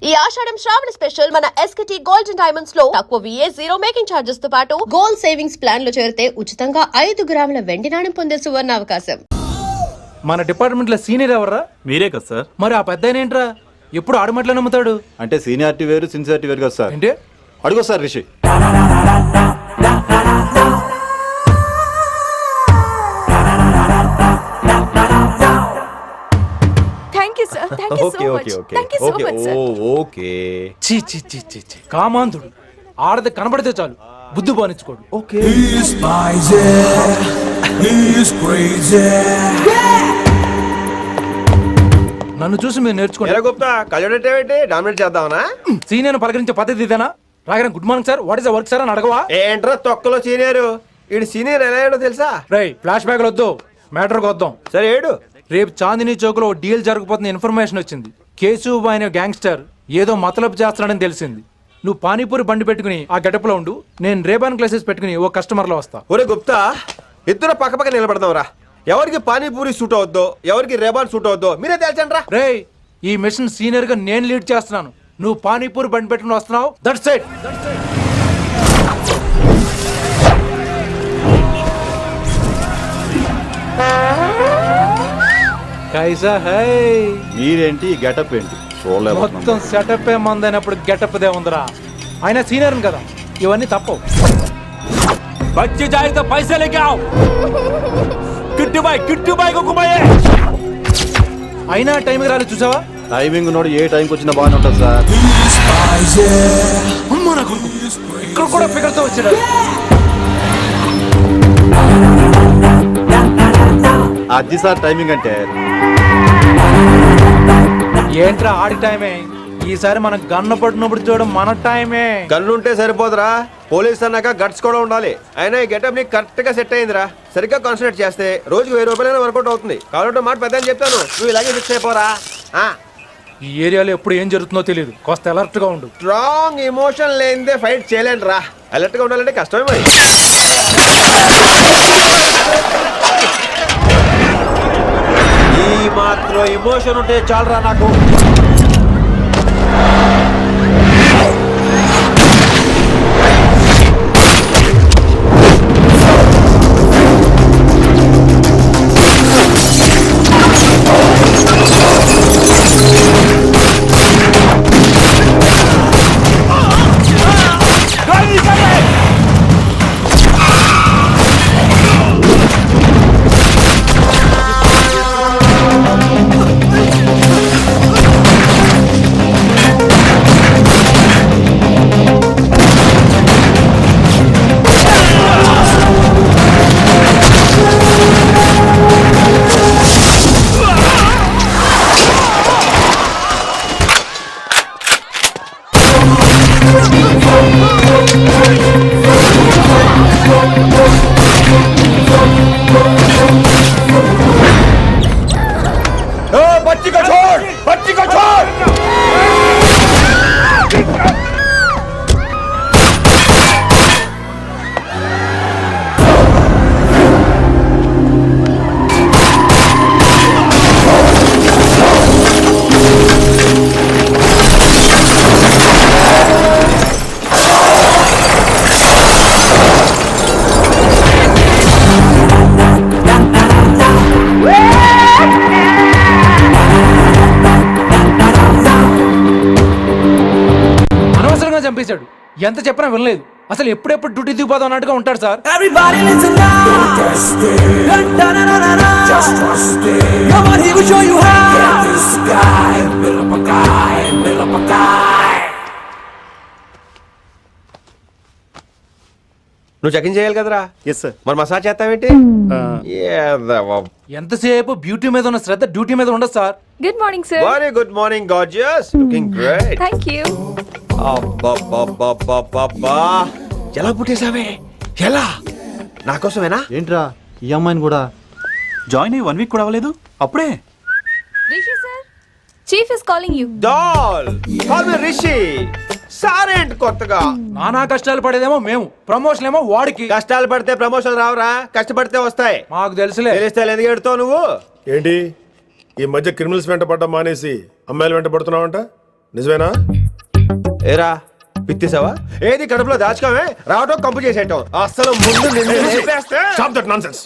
ఈ ఆషాఢం శ్రావణ స్పెషల్ మన ఎస్కేటీ gold and diamonds లో తక్కువ VA జీరో మేకింగ్ చార్జెస్ తో పాటు గోల్డ్ సేవింగ్స్ ప్లాన్ లో చేరితే ఉచితంగా 5 గ్రాముల వెండి నాణెం పొందే సువర్ణ అవకాశం. మన డిపార్ట్మెంట్ లో సీనియర్ ఎవర్రా? మీరే కదా సార్. మరి ఆ పెద్ద ఏంట్రా ఎప్పుడు ఆడమట్లా నమ్ముతాడు? అంటే సీనియారిటీ వేరు సిన్సియారిటీ వేరు కదా సార్. ఏంటి అడుగు సార్ రిషి. కామాంధుడు ఆడది కనబడితే చాలు బుద్ధి బానించుకోడు. ఓకే నన్ను చూసి మీరు నేర్చుకోండి. సీనియర్ పలకరించే పద్ధతి ఇదేనా? రాగానే good morning sir, what is the work sir అని అడగవా? ఏంట్రా తొక్కలో సీనియర్? ఈడు సీనియర్ ఎలా ఏడో తెలుసా? రై ఫ్లాష్ బ్యాక్ వద్దు, మ్యాటర్కి వద్దాం. సరే ఏడు. రేపు చాందినీ చౌక్ లో డీల్ జరగబోతున్న ఇన్ఫర్మేషన్ వచ్చింది. కేశవ్ అనే గ్యాంగ్స్టర్ ఏదో మతలబు చేస్తున్నాడని తెలిసింది. నువ్వు పానీపూరి బండి పెట్టుకుని ఆ గెటప్ లో ఉండు, నేను రేబాన్ క్లాసెస్ పెట్టుకుని ఓ కస్టమర్ లో వస్తా. ఒరే గుప్తా, ఇద్దరు పక్క పక్క నిలబడదాంరా. ఎవరికి పానీపూరి సూట్ అవుద్దో ఎవరికి రేబాన్ సూట్ అవుద్దో మీరే తేల్చండి రా. రే ఈ మిషన్ సీనియర్ గా నేను లీడ్ చేస్తున్నాను, నువ్వు పానీపూరి బండి పెట్టుకుని వస్తున్నావు. That's it. కైసా హై? మీరేంటి గెటప్ ఏంటి? మొత్తం సెటప్ ఏ మందైనప్పుడు గెటప్ దే ఉందిరా. ఆయన సీనియర్ కదా, ఇవన్నీ తప్పవు. బచ్చి జాయితో పైసా లేకే ఆవ్. కిట్టు బాయ్ కుమాయే. అయినా టైంకి రాలేదు చూసావా? టైమింగ్ నోడు ఏ టైంకి వచ్చినా బాగానే ఉంటుంది సార్. అమ్మా నా కొడుకు ఇక్కడ కూడా ఫిగర్తో వచ్చాడు. అది సార్ టైమింగ్ అంటే. ఏంట్రా ఆడి టైమే? ఈసారి మనం గన్ను పట్టినప్పుడు చూడడం మన టైమే. గన్నుంటే సరిపోదురా, పోలీస్ అన్నాక గట్స్ కూడా ఉండాలి. అయినా ఈ గెటప్ నీకు కరెక్ట్ గా సెట్ అయిందిరా. సరిగ్గా కాన్సన్ట్రేట్ చేస్తే రోజుకి 1000 రూపాయలైనా వర్కౌట్ అవుతుంది. కాబట్టి మాట పెద్ద అని చెప్తాను, నువ్వు ఇలాగే ఫిక్స్ అయిపోరా. ఈ ఏరియాలో ఎప్పుడు ఏం జరుగుతుందో తెలియదు, కాస్త అలర్ట్ గా ఉండు. స్ట్రాంగ్ ఎమోషన్ లేనిదే ఫైట్ చేయలేండి రా. అలర్ట్ గా ఉండాలంటే కష్టమే మరి. ఈ మాత్రం ఎమోషన్ ఉంటే చాలరా నాకు. చంపేశాడు. ఎంత చెప్పినా వినలేదు. అసలు ఎప్పుడెప్పుడు డ్యూటీ దిగిపోదాం అన్నట్టుగా ఉంటాడు సార్. నువ్వు చెకింగ్ చేయాలి కదరా? Yes sir. మరి మసాజ్ చేస్తావేంటి? ఎంతసేపు బ్యూటీ మీద ఉన్న శ్రద్ధ డ్యూటీ మీద ఉండదు sir. Good morning sir. Very good morning gorgeous, looking great. Thank you. అబ్బబ్బబ్బబ్బబ్బా, ఎలా పుట్టేసావే? ఎలా? నా కోసమేనా? ఏంట్రా ఈ అమ్మాయిని కూడా జాయిన్ అయ్యి 1 వీక్ కూడా అవ్వలేదు అప్పుడే. Rishi sir, chief is calling you. డాల్ కాల్ మీ రిషి. సారేంటి కొత్తగా? నానా కష్టాలు పడేదేమో మేము, ప్రమోషన్ ఏమో వాడికి. కష్టాలు పడితే ప్రమోషన్ రావురా, కష్టపడితే వస్తాయి. మాకు తెలుసులే. తెలిస్తే ఎందుకు ఎడుతావు నువ్వు? ఏంటి ఈ మధ్య క్రిమినల్స్ వెంట పడ్డం మానేసి అమ్మాయిలు వెంట పడుతున్నావంట? నిజమేనా? ఏరా పిత్తిసావా? ఏది కడుపులో దాచుకోవే, రావటం కంపు చేసేయటం. అసలు ముందు నిన్ను లేపేస్తే. Stop that nonsense.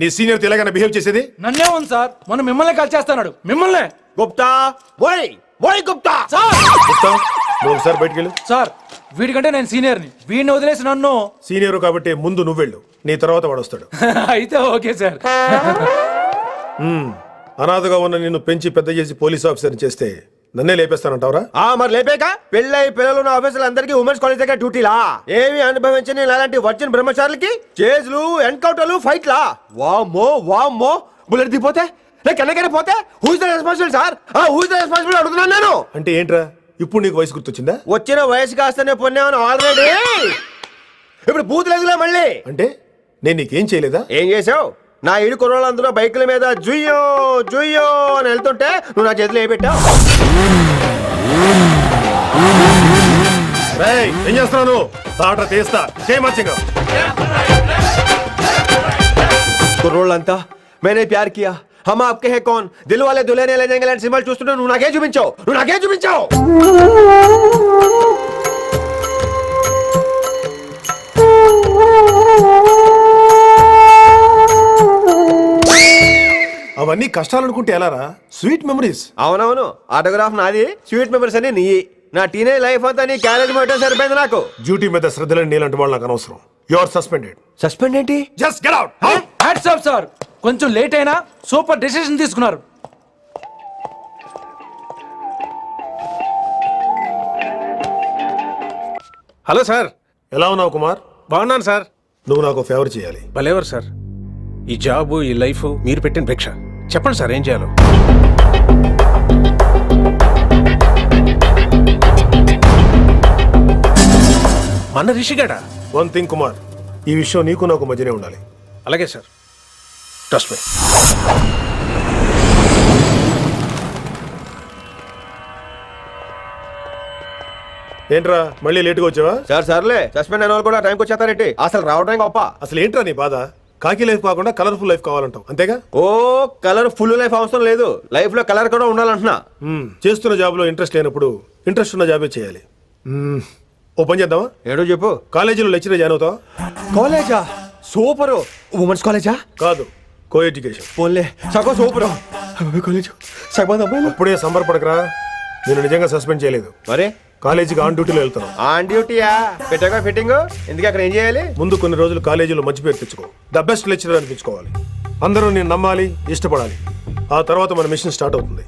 నీ సీనియర్ తెలంగాణ బిహేవ్ చేసేది? నన్నే ఉంది సార్, మొన్న మిమ్మల్ని కాల్ చేస్తున్నాడు. మిమ్మల్నే గుప్తా ఓయ్ ఓయ్ గుప్తా. గుప్తా, నువ్వు ఒకసారి బయటికి వెళ్ళు. సార్ వీడికంటే నేను సీనియర్ని, వీడిని వదిలేసి నన్ను సీనియర్ కాబట్టి ముందు నువ్వు వెళ్ళు, నీ తర్వాత వాడు వస్తాడు. అయితే ఓకే సార్. అనాథగా ఉన్న నిన్ను పెంచి పెద్ద చేసి పోలీస్ ఆఫీసర్ని చేస్తే నన్నే లేపేస్తానంటావరా? మరి లేపాక పెళ్ళై పిల్లలు ఉన్న ఆఫీసులు అందరికీ ఉమెన్స్ కాలేజ్ దగ్గర డ్యూటీలా? ఏమి అనుభవించని అలాంటి వర్జిన్ బ్రహ్మచారులకి చేజ్లు, ఎన్కౌంటర్లు, ఫైట్లా? వామ్మో వామ్మో, బుల్లెట్ దిగిపోతే లేక ఎన్నకైనా పోతే who is the responsible sir? Who is the responsible అడుగుతున్నాను నేను. అంటే ఏంట్రా, ఇప్పుడు నీకు వయసు గుర్తొచ్చిందా? వచ్చిన వయసు కాస్తనే పొన్నాను ఆల్రెడీ. ఇప్పుడు బూత్ లేదులే మళ్ళీ. అంటే నేను నీకేం చేయలేదా? ఏం చేసావు? నా ఇరు కుర్రోళ్ళందరూ బైకుల మీద జుయ్యో జుయ్యో అని వెళ్తుంటే నువ్వు నా చేతిలో ఏ పెట్టావు? రేయ్, ఏం చేస్తున్నాను? తాట తీస్తా, చేయమచ్చగా. కుర్రోళ్ళంతా मैंने प्यार किया, हम आपके हैं कौन, दिल वाले दुल्हने ले जाएंगे సింబల్ చూస్తుంటే నువ్వు నాకే చూపించావు, నువ్వు నాకే చూపించావు. అవన్నీ కష్టాలు అనుకుంటే ఎలారా? Sweet memories. అవునవును, ఆటోగ్రాఫ్ నాది, స్వీట్ మెమరీస్ అని నీ. నా టీనేజ్ లైఫ్ అంతా నీ క్యారేజ్ మొత్తం సరిపోయింది నాకు. డ్యూటీ మీద శ్రద్ధలేని నీలాంటి వాళ్ళు నాకు అనవసరం. You are suspended. సస్పెండ్ ఏంటి? Just get out. Hats off sir, కొంచెం లేట్ అయినా సూపర్ డెసిషన్ తీసుకున్నారు. Hello sir. ఎలా ఉన్నావు కుమార్? బాగున్నాను సార్. నువ్వు నాకు ఫేవర్ చేయాలి. భలేవారు సార్. ఈ జాబు, ఈ లైఫ్ మీరు పెట్టిన భిక్ష. చెప్పండి సార్, ఏం చేయాలో. మన రిషిగాడా? వన్ థింగ్ కుమార్, ఈ విషయం నీకు నాకు మధ్యనే ఉండాలి. అలాగే సార్, ట్రస్ట్ మీ. ఏంట్రా మళ్ళీ లేటుగా వచ్చావా? సార్ సర్లే, సస్పెండ్ అయిన వాళ్ళు కూడా టైంకి వచ్చేస్తారేంటి? అసలు రావడం గొప్ప. అసలు ఏంట్రా నీ బాధ? కాకి లైఫ్ కాకుండా కలర్ఫుల్ లైఫ్ కావాలంటావు, అంతేగా? ఓ కలర్ ఫుల్ లైఫ్ అవసరం లేదు, లైఫ్ లో కలర్ కూడా ఉండాలంటున్నా. చేస్తున్న జాబ్ లో ఇంట్రెస్ట్ లేనప్పుడు ఇంట్రెస్ట్ ఉన్న జాబే చేయాలి. ఓ పని చేద్దామా? ఏడో చెప్పు. కాలేజీలో లెక్చరర్ జాయిన్ అవుతావా? కాలేజా? సూపర్. ఉమెన్స్ కాలేజా? కాదు, కో ఎడ్యుకేషన్. పోన్లే, సగం సూపర్. కాలేజ్ సగం అమ్మాయిలు. అప్పుడే సంబరపడకరా, నేను నిజంగా సస్పెండ్ చేయలేదు. మరి కాలేజీకి ఆన్ డ్యూటీలో వెళ్తాను. ఆన్ డ్యూటీయా? పెట్టాక ఫిట్టింగ్ ఎందుకు? అక్కడ ఏం చేయాలి? ముందు కొన్ని రోజులు కాలేజీలో మంచి పేరు తెచ్చుకో, ద బెస్ట్ లెక్చరర్ అనిపించుకోవాలి. అందరూ నేను నమ్మాలి, ఇష్టపడాలి. ఆ తర్వాత మన మిషన్ స్టార్ట్ అవుతుంది.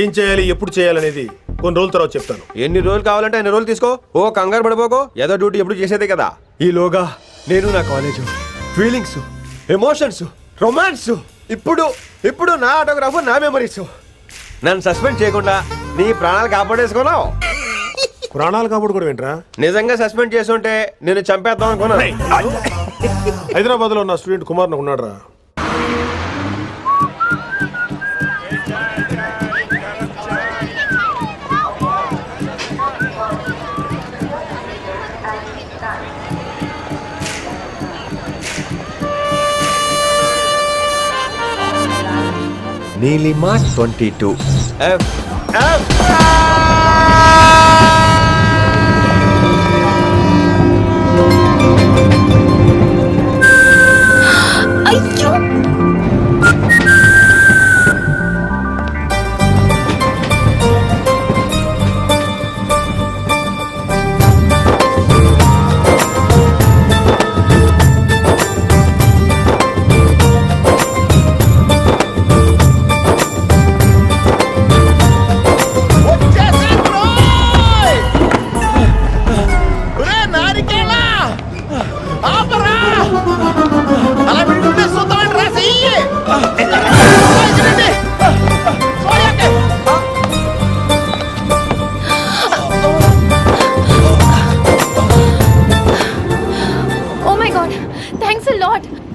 ఏం చేయాలి, ఎప్పుడు చేయాలనేది కొన్ని రోజుల తర్వాత చెప్తాను. ఎన్ని రోజులు కావాలంటే అన్ని రోజులు తీసుకో. ఓ కంగారు పడిపోకో, ఏదో డ్యూటీ ఎప్పుడు చేసేదే కదా. ఈలోగా నేను నా కాలేజ్ ఫీలింగ్స్, ఎమోషన్స్, రొమాన్స్, ఇప్పుడు ఇప్పుడు నా ఆటోగ్రాఫ్, నా మెమరీస్. నన్ను సస్పెండ్ చేయకుండా నీ ప్రాణాలు కాపాడేసుకున్నావు. ప్రాణాలు కాబట్టి కూడా ఏంట్రా? నిజంగా సస్పెండ్ చేసుంటే నేను చంపేద్దాం అనుకున్నా. హైదరాబాద్ లో ఉన్న స్టూడెంట్ కుమార్ నాకు ఉన్నాడు రా. Neelima 22 F F.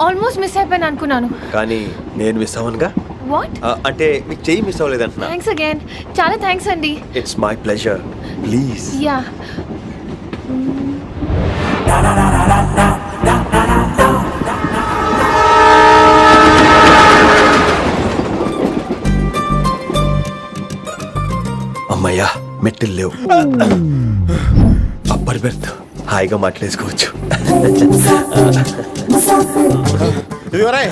Almost miss అయిపోయాను అనుకున్నాను. కానీ నేను మిస్ అవ్వనుగా. వాట్? అంటే మీకు చెయ్యి మిస్ అవ్వలేదంటున్నా. థ్యాంక్స్ అగైన్, చాలా థ్యాంక్స్ అండి. It's my pleasure, please. Yeah. అమ్మయ్యా, मैं నొట్టిలు లేవు. అప్పర్ బెర్త్ హాయిగా మాట్లాడేసుకోవచ్చు. ఇదివరే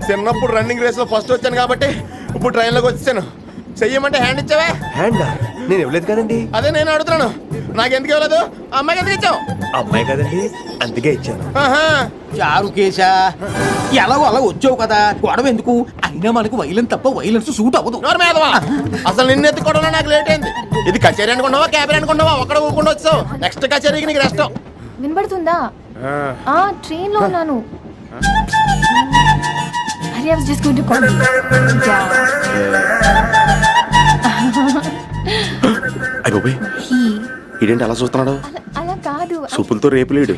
చిన్నప్పుడు రన్నింగ్ రేస్ లో ఫస్ట్ వచ్చాను కాబట్టి ఇప్పుడు ట్రైన్ లోకి వచ్చాను. చెయ్యమంటే హ్యాండ్ ఇచ్చావే. హ్యాండా? నేను ఇవ్వలేదు కదండి. అదే నేను అడుగుతున్నాను, నాకెందుకు ఇవ్వలేదు? అమ్మాయికి ఎందుకు ఇచ్చావు? అమ్మాయి కదండి, అందుకే ఇచ్చాను. ఆహా. చారు కేశా ఎలాగో అలా వచ్చావు కదా, గొడవ ఎందుకు? అయినా మనకు వైలెన్స్ తప్ప వైలెన్స్ సూట్ అవ్వదు. నోరు మీదవా. అసలు నిన్ను ఎత్తుకోవడంలో నాకు లేట్ అయింది. ఇది కచేరీ అనుకున్నావా, క్యాబరీ అనుకున్నావా? ఒక్కడ ఊరుకుండా వచ్చావు. నెక్స్ట్ కచేరీకి నీకు రెస్ట్. వినబడుతుందా? ట్రైన్ లో ఉన్నాను. Hari I was just going to call. అయ్యో ఇదేంటి అలా చూస్తున్నాడు? అలా కాదు. సూపులతో రేపులేడు.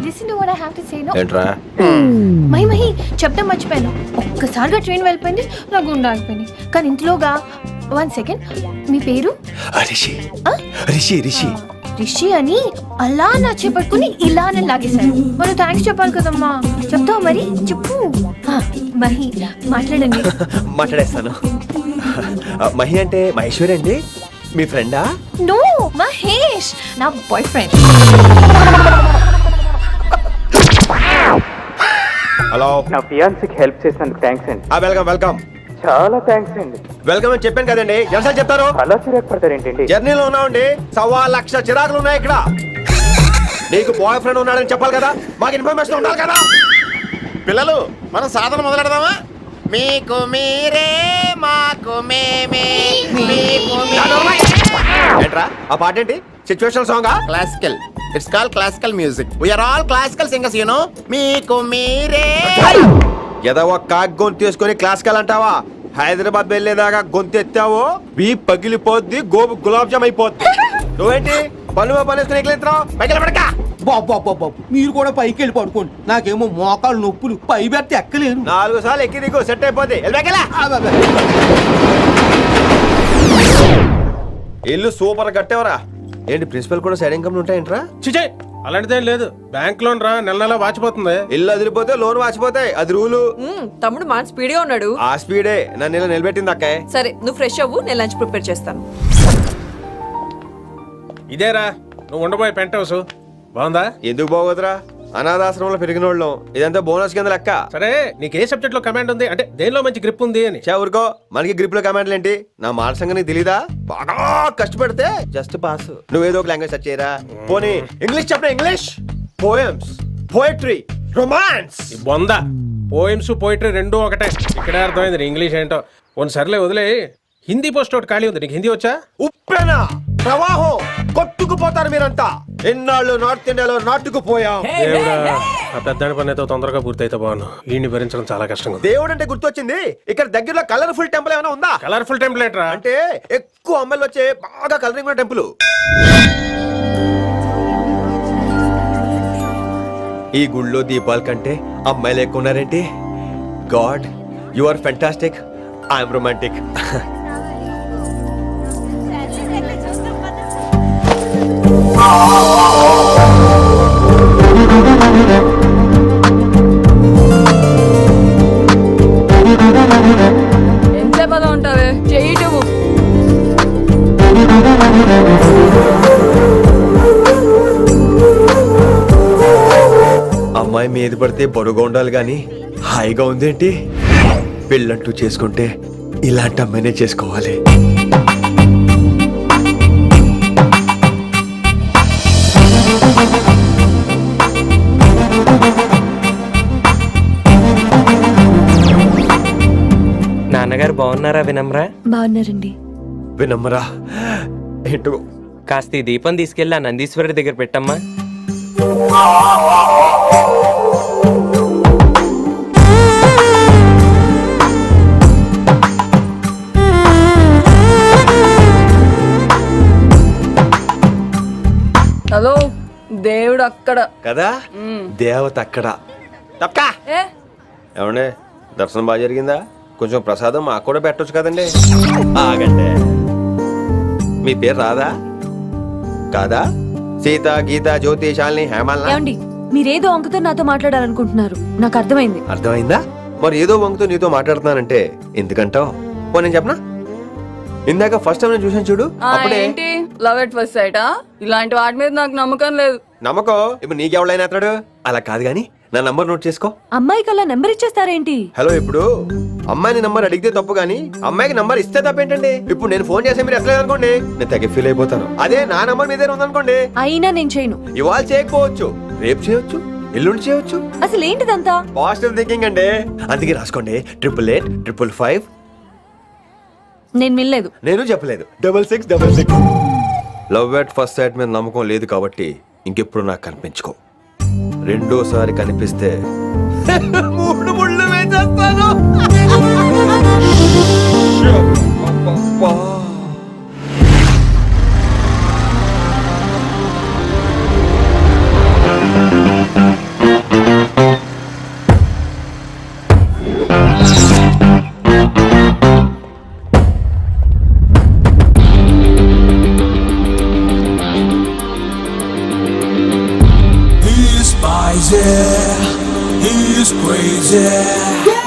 Listen to what I have to say no. ఏంట్రా? మహి చెప్తాం మర్చిపోయాను. ఒక్కసారిగా ట్రైన్ వెళ్ళిపోయింది, నా గుండె ఆగిపోయింది. కానీ ఇంట్లోగా 1 సెకండ్, మీ పేరు? రిషి. రిషి రిషి రిషి అని అలా నా చేపట్టుకుని ఇలా నన్ను లాగేశారు. మనం థ్యాంక్స్ చెప్పాలి కదమ్మా. చెప్తావా మరి? చెప్పు. మహి మాట్లాడండి. మాట్లాడేస్తాను. మహి అంటే మహేశ్వరి అండి, మీ ఫ్రెండా? నో, మహేష్ నా బాయ్ ఫ్రెండ్. హలో. నా ఫియాన్సీకి హెల్ప్ చేసినందుకు థ్యాంక్స్ అండి. Welcome welcome. చాలా థ్యాంక్స్ అండి. వెల్కమ్ అని చెప్పాను కదండి, ఎంత చెప్తారు? అలా చిరాకు పడతారేంటండి? జర్నీలో ఉన్నామండి, 1,00,000 చిరాకులు ఉన్నాయి ఇక్కడ. నీకు బాయ్ ఫ్రెండ్ ఉన్నాడని చెప్పాలి కదా, మాకు ఇన్ఫర్మేషన్ ఉండాలి కదా. పిల్లలు, మనం సాధన మొదలెడదామా? మీకు మీరే, మాకు మేమే, మీకు ఏంట్రా ఆ పాట ఏంటి? సిచ్యువేషన్ సాంగా? Classical. It's call classical music. We are all classical singers, you know. మీకు మీరే. ఏదో ఒక కాక్ గొంతు తీసుకొని క్లాసికల్ అంటావా? హైదరాబాద్ వెళ్ళేదాకా గొంతు ఎత్తావో వీ పగిలిపోద్ది, గోబు గులాబ్ జామ్ అయిపోద్ది. నువ్వేంటి పనులు పనేసుకుని ఎక్కలేస్తున్నావు? పైకి పడక. బాబు మీరు కూడా పైకి వెళ్ళి పడుకోండి. నాకేమో మోకాలు నొప్పులు, పై బెర్త ఎక్కలేను. 4 సార్లు ఎక్కి దిగు, సెట్ అయిపోద్ది. ఇల్లు సూపర్ కట్టేవరా. ఏంటి ప్రిన్సిపల్ కూడా సైడ్ ఇన్కమ్ ఉంటాయంట్రా? చిచే అలాంటిదేం లేదు. బ్యాంక్ లోన్ రా, నెల నెల వాచిపోతుంది. ఇల్లు అదిరిపోతే లోన్ వాచిపోతాయి, అది రూలు. తమ్ముడు మాట స్పీడ్గా ఉన్నాడు. ఆ స్పీడే నన్ను ఇలా నిలబెట్టింది అక్కే. సరే నువ్వు ఫ్రెష్ అవ్వు, నేను లంచ్ ప్రిపేర్ చేస్తాను. ఇదేరా నువ్వు ఉండబోయే పెంట్ హౌస్. బాగుందా? ఎందుకు బాగోదురా, అనాథాశ్రమంలో పెరిగిన వాళ్ళం. ఇదంతా బోనస్ కింద లెక్క. సరే నీకు ఏ సబ్జెక్ట్ లో కమాండ్ ఉంది, అంటే దేనిలో మంచి గ్రిప్ ఉంది అని. ఊరుకో, మనకి గ్రిప్ లో కమాండ్లు ఏంటి? నా మాట సంగతి నీకు తెలీదా? బాగా కష్టపడితే జస్ట్ పాస్. నువ్వేదో ఒక లాంగ్వేజ్ సెర్చ్ చేయరా. పోనీ ఇంగ్లీష్ చెప్పిన ఇంగ్లీష్, పోయమ్స్, పోయట్రీ, రొమాన్స్. బొంద పోయిమ్స్ పోయిటరీ రెండూ ఒకటే. ఇక్కడే అర్థమైంది ఇంగ్లీష్ ఏంటో. కొన్ని సర్లే వదిలే. హిందీ పోస్ట్ ఒకటి ఖాళీ ఉంది, నీకు హిందీ వచ్చా? ఉప్పెన ప్రవాహం కొట్టుకుపోతారు మీరంతా. ఎన్నాళ్ళు నార్త్ ఇండియాలో నాటుకుపోయాం. దేవుడా, ఆ పెద్దాడి పని అయితే తొందరగా పూర్తయితే బాగున్నాను. వీడిని భరించడం చాలా కష్టంగా ఉంది. దేవుడు అంటే గుర్తొచ్చింది, ఇక్కడ దగ్గరలో కలర్ఫుల్ టెంపుల్ ఏమైనా ఉందా? కలర్ఫుల్ టెంపుల్ ఏంట్రా? అంటే ఎక్కువ అమ్మాయిలు వచ్చే బాగా కలరింగ్ ఉన్న టెంపుల్. ఈ గుళ్ళో దీపాల కంటే అమ్మాయిలు ఎక్కువ ఉన్నారేంటి? God, you are fantastic, I'm romantic. ఎంతసేపు అలా ఉంటావే, చేయటము. అమ్మాయి మీద పడితే బరువుగా ఉండాలి గాని హాయిగా ఉందేంటి? పెళ్ళంటూ చేసుకుంటే ఇలాంటి అమ్మాయినే చేసుకోవాలి. నాన్నగారు బాగున్నారా వినమ్రా? బాగున్నారండి. వినమ్మరా ఏంటో కాస్త ఈ దీపం తీసుకెళ్ళి ఆ నందీశ్వరుడి దగ్గర పెట్టమ్మా. హలో, దేవుడు అక్కడ కదా, దేవత అక్కడ. తప్పకా ఏ ఏమండే, దర్శనం బాగా జరిగిందా? కొంచెం ప్రసాదం మాకు కూడా పెట్టొచ్చు కదండి. ఆగండి, మీ పేరు రాదా? కాదా? సీత, గీత, జ్యోతి, శాలిని, హేమల్. ఏమండి, మీరేదో అంకుతో నాతో మాట్లాడాలనుకుంటున్నారు, నాకు అర్థమైంది. అర్థమైందా? మరి ఏదో వంగుతో నీతో మాట్లాడుతున్నానంటే ఎందుకంటావు? పో నేను చెప్పనా? ఇందాక ఫస్ట్ టైం నేను చూసాను చూడు అప్పుడే ఏంటి లవ్ ఎట్ ఫస్ట్ సైటా? ఇలాంటి వాటి మీద నాకు నమ్మకం లేదు. నమ్మకం ఇప్పుడు నీకెవడైనా అతడు అలా కాదు గాని నా నంబర్ నోట్ చేసుకో. అమ్మాయికి అలా నెంబర్ ఇచ్చేస్తారేంటి? హలో, ఇప్పుడు అమ్మాయిని నంబర్ అడిగితే తప్పు గానీ అమ్మాయికి నంబర్ ఇస్తే తప్పేంటండి? ఇప్పుడు నేను ఫోన్ చేస్తే మీరు ఎట్లా అనుకోండి, నేను తెగ ఫీల్ అయిపోతాను. అదే నా నంబర్ మీ దగ్గర ఉందనుకోండి, అయినా నేను చేయను. ఇవాళ చేయకపోవచ్చు, రేపు చేయొచ్చు, ఎల్లుండి చేయొచ్చు. అసలు ఏంటిదంతా? పాజిటివ్ థింకింగ్ అండి. అందుకే రాసుకోండి 888 నేను వినలేదు. నేను చెప్పలేదు 6666. లవ్ ఎట్ ఫస్ట్ సైట్ మీద నమ్మకం లేదు కాబట్టి ఇంకెప్పుడు నాకు కనిపించుకో. రెండోసారి కనిపిస్తే 3 ముళ్ళు వేసేస్తాను. అబ్బబ్బా.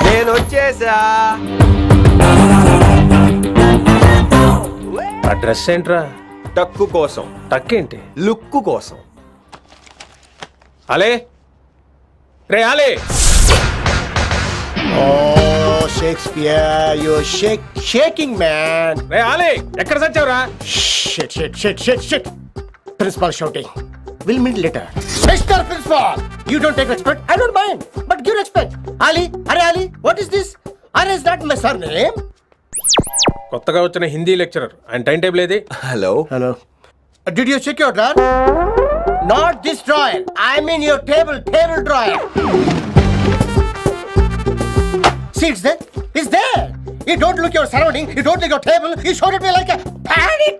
నేను వచ్చేసా. ఆ డ్రెస్ ఏంట్రా? టక్కు కోసం, టక్కేంటి? లుక్కు కోసం. అలే రే అలే. Shakespeare you shaking man. రే అలే ఎక్కడ సచ్చావురా? Shit principal shouting will meet later. Mr. Principal, you don't take respect, I don't mind, but give respect. Ali, Ali, what is this? Is that my surname? కొత్తగా వచ్చిన Hindi lecturer, ఆయన time table ఏది? Hello. Did you check your drawer? Not this drawer, I mean your table drawer. See, it's there. It's there. You don't look your surrounding, you don't look your table, you showed at me like a panic.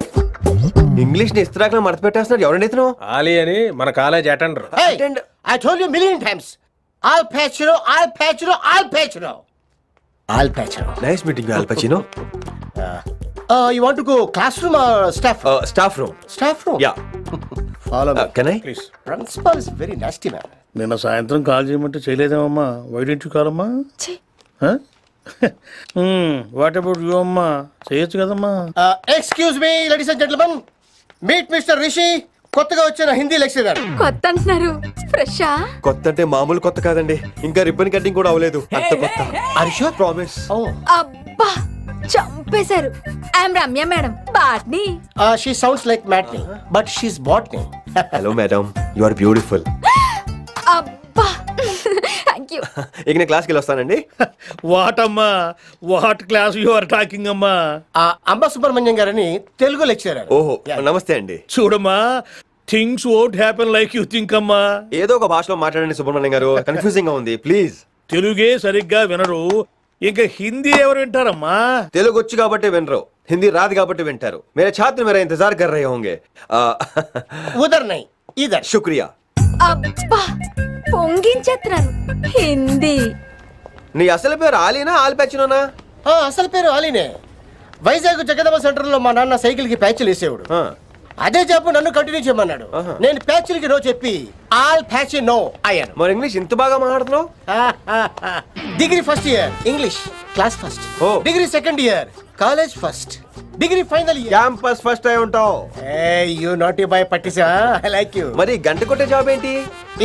English ని ఇస్త్రాక్ మడత పెట్టేస్తున్నాడు. ఎవరండి ఇతను? ఆలీ అని మన college attender. Hey, I told you a million times. I'll patch you. Nice meeting you, Al Pacino. You want to go classroom or staff room? Staff room. Staff room? Yeah. Follow me. Can I? Please. Principal is very nasty man. నిన్న సాయంత్రం call చేయమంటే చేయలేదేమమ్మా? వైడెంట్ కాలమ్మా? What about you అమ్మా? చేయొచ్చు కదమ్మా. Excuse me, ladies and gentlemen. Meet Mr. Rishi. కొత్తగా వచ్చిన Hindi lecturer. కొత్త అంటున్నారు, ఫ్రెషా? కొత్త అంటే మామూలు కొత్త కాదండి, ఇంకా రిబ్బన్ కటింగ్ కూడా అవ్వలేదు. అంత కొత్త. Are you sure? ప్రామిస్. అబ్బా చంపేశారు. I'm Ramya madam, botany. She sounds like Matney, but she's botany. Hello madam, you are beautiful. అబ్బా థ్యాంక్ యూ. ఇక నేను క్లాస్కి వెళ్ళొస్తానండి. వాట్ అమ్మా? What class you are talking అమ్మా? అంబ సుబ్రహ్మణ్యం గారని తెలుగు లెక్చరర్. ఓహో, నమస్తే అండి. చూడమ్మా, things won't happen like you think అమ్మా. ఏదో ఒక భాషలో మాట్లాడండి సుబ్రహ్మణ్యం గారు, కన్ఫ్యూజింగ్ గా ఉంది. ప్లీజ్. తెలుగే సరిగ్గా వినరు, ఇంకా హిందీ ఎవరు వింటారమ్మా? తెలుగు వచ్చు కాబట్టి వినరు, హిందీ రాదు కాబట్టి వింటారు. మేరే ఛాత్ర మేరా ఇంతజార్ కర్ రహే హోంగే. ఉదర్ నై ఇదర్. శుక్రియా. అబ్బా పొంగించేస్తున్నాను. హిందీ. నీ అసలు పేరు ఆలీనా ఆల్పచ్చినోనా? అసలు పేరు ఆలీనే. వైజాగ్ జగదమ్మ సెంటర్ లో మా నాన్న సైకిల్ కి ప్యాచ్లు వేసేవాడు. అదే జాబ్ నన్ను కంటిన్యూ చేయమన్నాడు. నేను ప్యాచ్లకి నో చెప్పి ఆల్ ప్యాచ్ నో అయ్యాను. మరి ఇంగ్లీష్ ఇంత బాగా మాట్లాడుతున్నావు? Degree first year English class first. Degree second year college first. Degree final year campus first అయి ఉంటావు. యు నాటీ బాయ్ పట్టిసా. I like you. మరి గంట కొట్టే జాబ్ ఏంటి?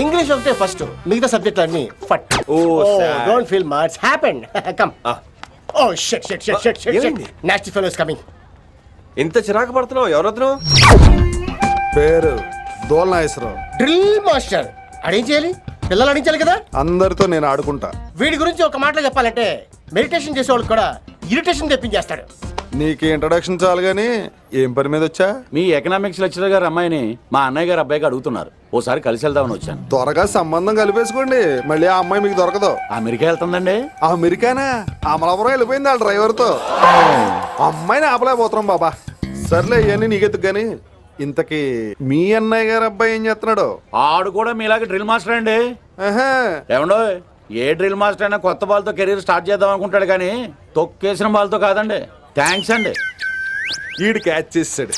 ఇంగ్లీష్ ఒకటే ఫస్ట్, మిగతా సబ్జెక్ట్ అన్ని ఫట్. Don't feel much happened. Come. Oh shit shit shit shit shit. Nasty fellow is coming. ఇంత చిరాకు పడుతున్నావు, ఎవరొద్దు? పేరు దోల్నాగేశ్వరరావు. Drill master. అడిగి చేయాలి, పిల్లలు అడిగించాలి కదా. అందరితో నేను ఆడుకుంటా. వీడి గురించి ఒక మాటలో చెప్పాలంటే మెడిటేషన్ చేసేవాళ్ళు కూడా ఇరిటేషన్ తెప్పించేస్తాడు. నీకు ఇంట్రడక్షన్ చాలు గానీ ఏం పని మీద వచ్చా? మీ ఎకనామిక్స్ లెక్చరర్ గారు అమ్మాయిని మా అన్నయ్య గారు అబ్బాయికి అడుగుతున్నారు, ఓసారి కలిసి వెళ్దామని వచ్చాను. త్వరగా సంబంధం కలిపేసుకోండి, మళ్ళీ ఆ అమ్మాయి మీకు దొరకదు. అమెరికా వెళ్తుందండి. అమెరికానా? అమలాపురం వెళ్ళిపోయింది వాళ్ళ డ్రైవర్ తో. అమ్మాయిని ఆపలేకపోతున్నాం బాబా. సర్లే ఇవన్నీ నీకెత్తుకు గాని ఇంతకీ మీ అన్నయ్య గారు అబ్బాయి ఏం చేస్తున్నాడు? ఆడు కూడా మీలాగే డ్రిల్ మాస్టర్ అండి. ఏమండో, ఏ డ్రిల్ మాస్టర్ అయినా కొత్త బాల్తో కెరీర్ స్టార్ట్ చేద్దాం అనుకుంటాడు కానీ తొక్కేసిన బాల్తో కాదండి. థ్యాంక్స్ అండి. ఈడు క్యాచ్ చేసాడు.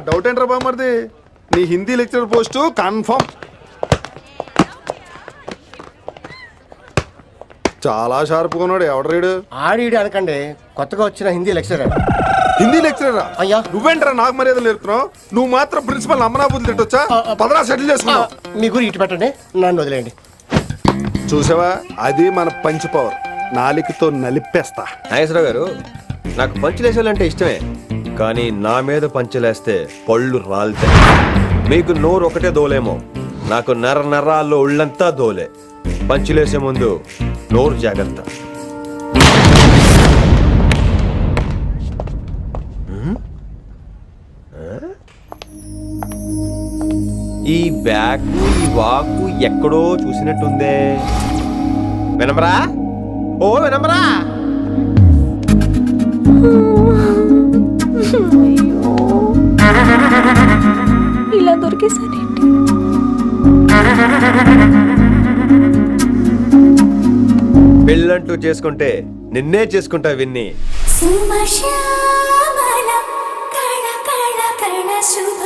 డౌట్ ఏంట్రా బామ్మర్ది, నీ హిందీ లెక్చరర్ పోస్టు కన్ఫర్మ్. చాలా షార్ప్ ఉన్నాడు ఎవడరీడు? ఆడిడి అనకండి, కొత్తగా వచ్చిన హిందీ లెక్చరర్. హిందీ లెక్చరరా? అయ్యా. నువ్వేంట్రా నాకు మర్యాద నేర్పుతున్నావు? నువ్వు మాత్రం ప్రిన్సిపల్ అమ్మనాబుద్ధి తిట్టొచ్చా? పదరా సెటిల్ చేసుకున్నావు. మీ గురి ఇటు పెట్టండి, నన్ను వదిలేయండి. చూసావా, అది మన పంచ్ పవర్. నాలికతో నలిపేస్తా. నాగేశ్వరరావు గారు, నాకు పంచులేసాలంటే ఇష్టమే, కానీ నా మీద పంచలేస్తే పళ్ళు రాలుతాయి. మీకు నోరు ఒకటే దోలేమో, నాకు నరాల్లో ఒళ్ళంతా దోలే. పంచులేసే ముందు నోరు జాగ్రత్త. ఈ బ్యాకు ఈ వాకు ఎక్కడో చూసినట్టుందే. వినమ్రా? ఓ వినమ్రా? ఇలా దొరికేసానేంటి? పెళ్ళంటూ చేసుకుంటే నిన్నే చేసుకుంటా విన్ని. సింహ శ్యామల కళ కళ కళ శుభ